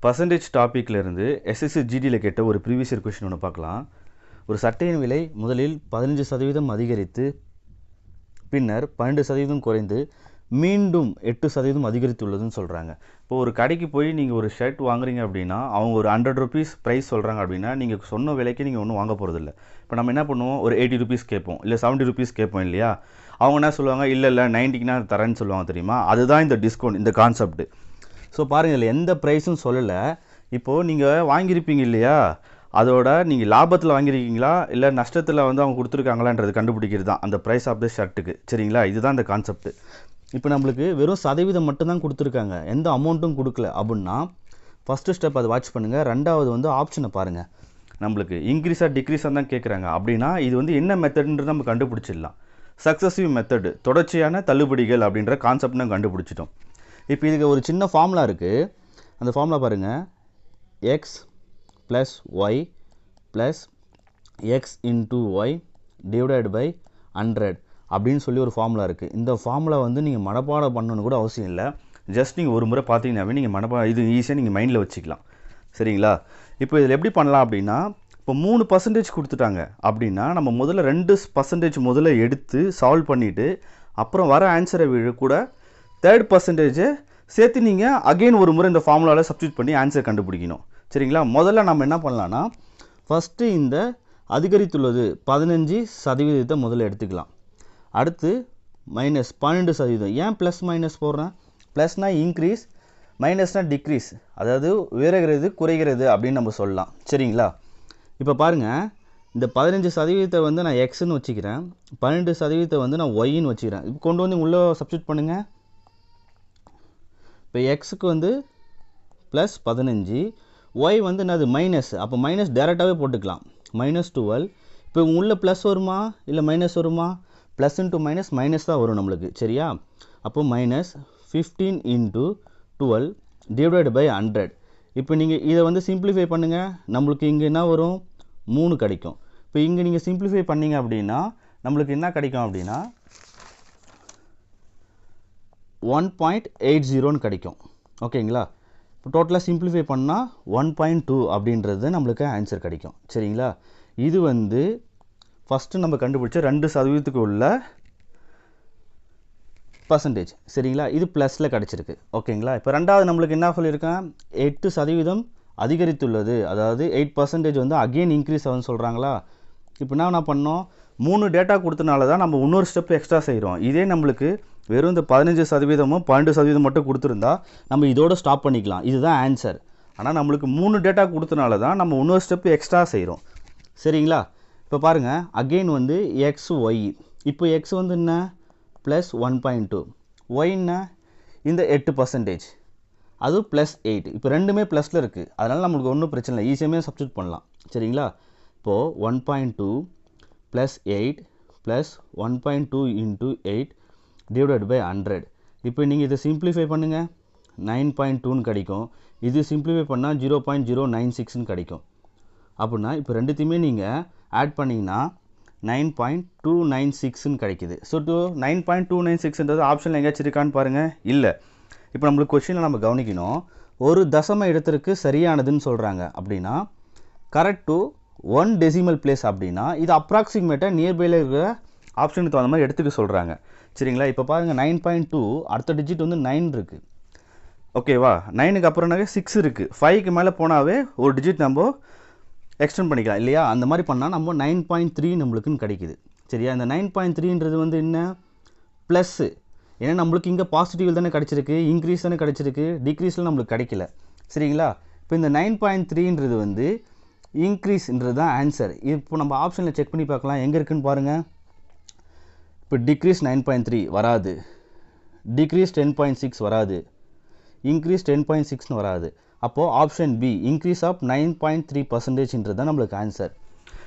Percentage டாப்பிக்கில் இருந்து SSC ஜிடியில் கேட்ட ஒரு ப்ரீவியஸ் இயர் கொஷின் ஒன்று பார்க்கலாம். ஒரு சட்டையின் விலை முதலில் 15% அதிகரித்து பின்னர் 12% குறைந்து மீண்டும் 8% அதிகரித்துள்ளதுன்னு சொல்கிறாங்க. இப்போ ஒரு கடைக்கு போய் நீங்கள் ஒரு ஷர்ட் வாங்குறீங்க அப்படின்னா அவங்க ஒரு 100 ருபீஸ் ப்ரைஸ் சொல்கிறாங்க அப்படின்னா நீங்கள் சொன்ன விலைக்கு நீங்கள் ஒன்றும் வாங்க போகிறதில்ல. இப்போ நம்ம என்ன பண்ணுவோம், ஒரு 80 ருபீஸ் கேட்போம், இல்லை 70 ருபீஸ் கேட்போம் இல்லையா. அவங்க என்ன சொல்லுவாங்க, இல்லை 90க்கு நான் தரேன்னு சொல்லுவாங்க தெரியுமா. அதுதான் இந்த டிஸ்கவுண்ட், இந்த கான்செப்ட். ஸோ பாருங்கள், இதில் எந்த ப்ரைஸும் சொல்லலை. இப்போது நீங்கள் வாங்கியிருப்பீங்க இல்லையா, அதோட நீங்கள் லாபத்தில் வாங்கியிருக்கீங்களா இல்லை நஷ்டத்தில் வந்து அவங்க கொடுத்துருக்காங்களான்றது கண்டுபிடிக்கிறது தான் அந்த ப்ரைஸ் ஆஃப் த ஷர்ட்டுக்கு. சரிங்களா, இதுதான் இந்த கான்செப்ட். இப்போ நம்மளுக்கு வெறும் சதவீதம் மட்டும்தான் கொடுத்துருக்காங்க, எந்த அமௌண்ட்டும் கொடுக்கல அப்படின்னா ஃபஸ்ட்டு ஸ்டெப் அதை வாட்ச் பண்ணுங்கள். ரெண்டாவது வந்து ஆப்ஷனை பாருங்கள். நம்மளுக்கு இன்க்ரீஸாக டிக்ரீஸாக தான் கேட்குறாங்க அப்படின்னா இது வந்து என்ன மெத்தட்ன்றது நம்ம கண்டுபிடிச்சிடலாம். சக்ஸஸிவ் மெத்தடு, தொடர்ச்சியான தள்ளுபடிகள் அப்படின்ற கான்செப்ட் நம்ம கண்டுபிடிச்சிட்டோம். இப்போ இதுக்கு ஒரு சின்ன ஃபார்முலா இருக்குது. அந்த ஃபார்முலா பாருங்கள், X plus Y plus X into Y divided by 100 அப்படின்னு சொல்லி ஒரு ஃபார்முலா இருக்குது. இந்த ஃபார்முலா வந்து நீங்கள் மனப்பாடம் பண்ணணுன்னு கூட அவசியம் இல்லை. ஜஸ்ட் நீங்கள் ஒரு முறை பார்த்தீங்கன்னாவே நீங்கள் இது ஈஸியாக நீங்கள் மைண்டில் வச்சுக்கலாம். சரிங்களா, இப்போ இதில் எப்படி பண்ணலாம் அப்படின்னா, இப்போ 3% கொடுத்துட்டாங்க அப்படின்னா நம்ம முதல்ல 2% முதல்ல எடுத்து சால்வ் பண்ணிவிட்டு அப்புறம் வர ஆன்சரை கூட 3% சேர்த்து நீங்கள் அகெயின் ஒரு முறை இந்த ஃபார்முலாவில் சப்ஸ்டியூட் பண்ணி ஆன்சர் கண்டுபிடிக்கணும். சரிங்களா, முதல்ல நம்ம என்ன பண்ணலான்னா ஃபஸ்ட்டு இந்த அதிகரித்துள்ளது 15% முதல்ல எடுத்துக்கலாம். அடுத்து மைனஸ் 12%. ஏன் ப்ளஸ் மைனஸ் போடுறேன், ப்ளஸ்னால் இன்க்ரீஸ், மைனஸ்னால் டிக்ரீஸ், அதாவது உயர்கிறது குறைகிறது அப்படின்னு நம்ம சொல்லலாம். சரிங்களா, இப்போ பாருங்கள், இந்த 15% வந்து நான் எக்ஸ்ன்னு வச்சுக்கிறேன், 12% வந்து நான் ஒய்ன்னு வச்சுக்கிறேன். இப்போ கொண்டு வந்து உள்ளே சப்ஸ்டியூட் பண்ணுங்கள். இப்போ எக்ஸுக்கு வந்து ப்ளஸ் 15, ஒய் வந்து என்னது மைனஸ், அப்போ மைனஸ் டேரெக்டாகவே போட்டுக்கலாம், -12. இப்போ உள்ள ப்ளஸ் வருமா இல்லை மைனஸ் வருமா, ப்ளஸ் இன்ட்டு மைனஸ் மைனஸ் தான் வரும் நம்மளுக்கு. சரியா, அப்போ -15 × 12 டிவைடட் பை 100. இப்போ நீங்கள் இதை வந்து சிம்பிளிஃபை பண்ணுங்கள், நம்மளுக்கு இங்கே என்ன வரும், 3 கிடைக்கும். இப்போ இங்கே நீங்கள் சிம்பிளிஃபை பண்ணிங்க அப்படின்னா நம்மளுக்கு என்ன கிடைக்கும் அப்படின்னா 1.80 கிடைக்கும். ஓகேங்களா, இப்போ டோட்டலாக சிம்பிளிஃபை பண்ணால் 1.2 அப்படின்றது நம்மளுக்கு ஆன்சர் கிடைக்கும். சரிங்களா, இது வந்து ஃபஸ்ட்டு நம்ம கண்டுபிடிச்ச 2% உள்ள பர்சன்டேஜ். சரிங்களா, இது ப்ளஸில் கிடச்சிருக்கு. ஓகேங்களா, இப்போ ரெண்டாவது நம்மளுக்கு என்ன சொல்லியிருக்கேன், 8% அதிகரித்துள்ளது, அதாவது 8% வந்து அகெயின் இன்க்ரீஸ் ஆகுதுன்னு சொல்கிறாங்களா. இப்போ என்ன பண்ணோம், 3 டேட்டா கொடுத்தனால தான் நம்ம இன்னொரு ஸ்டெப் எக்ஸ்ட்ரா செய்கிறோம். இதே நம்மளுக்கு வெறும் இந்த 15%, 12% மட்டும் கொடுத்துருந்தா நம்ம இதோட ஸ்டாப் பண்ணிக்கலாம், இதுதான் ஆன்சர். ஆனால் நம்மளுக்கு 3 டேட்டா கொடுத்தனால தான் நம்ம இன்னொரு ஸ்டெப் எக்ஸ்ட்ரா செய்கிறோம். சரிங்களா, இப்போ பாருங்கள், அகெயின் வந்து எக்ஸ் ஒய். இப்போ எக்ஸ் வந்து என்ன ப்ளஸ் 1.2, ஒய்ன்னா இந்த 8%, அது ப்ளஸ் 8. இப்போ ரெண்டுமே ப்ளஸில் இருக்குது, அதனால் நம்மளுக்கு ஒன்றும் பிரச்சனை இல்லை, ஈஸியாக சப்ஸ்டியூட் பண்ணலாம். சரிங்களா, இப்போது 1.2 ப்ளஸ் 8 ப்ளஸ் 1.2 × 8 டிவைடட் பை 100. இப்போ நீங்கள் இதை சிம்பிளிஃபை பண்ணுங்கள், 9.2ன்னு கிடைக்கும். இது சிம்பிளிஃபை பண்ணால் 0.096ன்னு கிடைக்கும். அப்படின்னா இப்போ ரெண்டுத்தையுமே நீங்கள் ஆட் பண்ணிங்கன்னா 9.296ன்னு கிடைக்குது. ஸோ 9.296ன்றது ஆப்ஷனில் எங்கேயாச்சும் இருக்கான்னு பாருங்கள், இல்லை. இப்போ நம்மளுக்கு கொஸ்டினில் நம்ம கவனிக்கணும், ஒரு தசம இடத்திற்கு சரியானதுன்னு சொல்கிறாங்க அப்படின்னா கரெக்ட் டு 1 டெசிமல் பிளேஸ் அப்படின்னா இது அப்ராக்சிமேட்டாக நியர்பையில் இருக்கிற ஆப்ஷனுக்கு தகுந்த மாதிரி எடுத்துக்க சொல்கிறாங்க. சரிங்களா, இப்போ பாருங்கள் 9.2 அடுத்த டிஜிட் வந்து 9 இருக்குது. ஓகேவா, 9க்கு அப்புறம்னாவே 6 இருக்குது, 5க்கு மேலே போனாவே ஒரு டிஜிட் நம்ம எக்ஸ்டெண்ட் பண்ணிக்கலாம் இல்லையா. அந்த மாதிரி பண்ணால் நம்ம 9.3 நம்மளுக்குன்னு கிடைக்குது. சரியா, இந்த 9.3ன்றது வந்து என்ன, ப்ளஸ்ஸு. ஏன்னா நம்மளுக்கு இங்கே பாசிட்டிவ் தானே கிடச்சிருக்கு, இன்க்ரீஸ் தானே கிடச்சிருக்கு, டிக்ரீஸில் நம்மளுக்கு கிடைக்கல. சரிங்களா, இப்போ இந்த 9.3ன்றது வந்து இன்க்ரீஸ்ன்றது தான் ஆன்சர். இப்போ நம்ம ஆப்ஷனில் செக் பண்ணி பார்க்கலாம், எங்கே இருக்குதுன்னு பாருங்கள். இப்போ டிக்ரீஸ் 9.3 வராது, டிக்ரீஸ் 10.6 வராது, இன்க்ரீஸ் 10.6ன்னு வராது. அப்போது ஆப்ஷன் பி இன்க்ரீஸ் ஆஃப் 9.3%ன்றது தான் நம்மளுக்கு ஆன்சர்.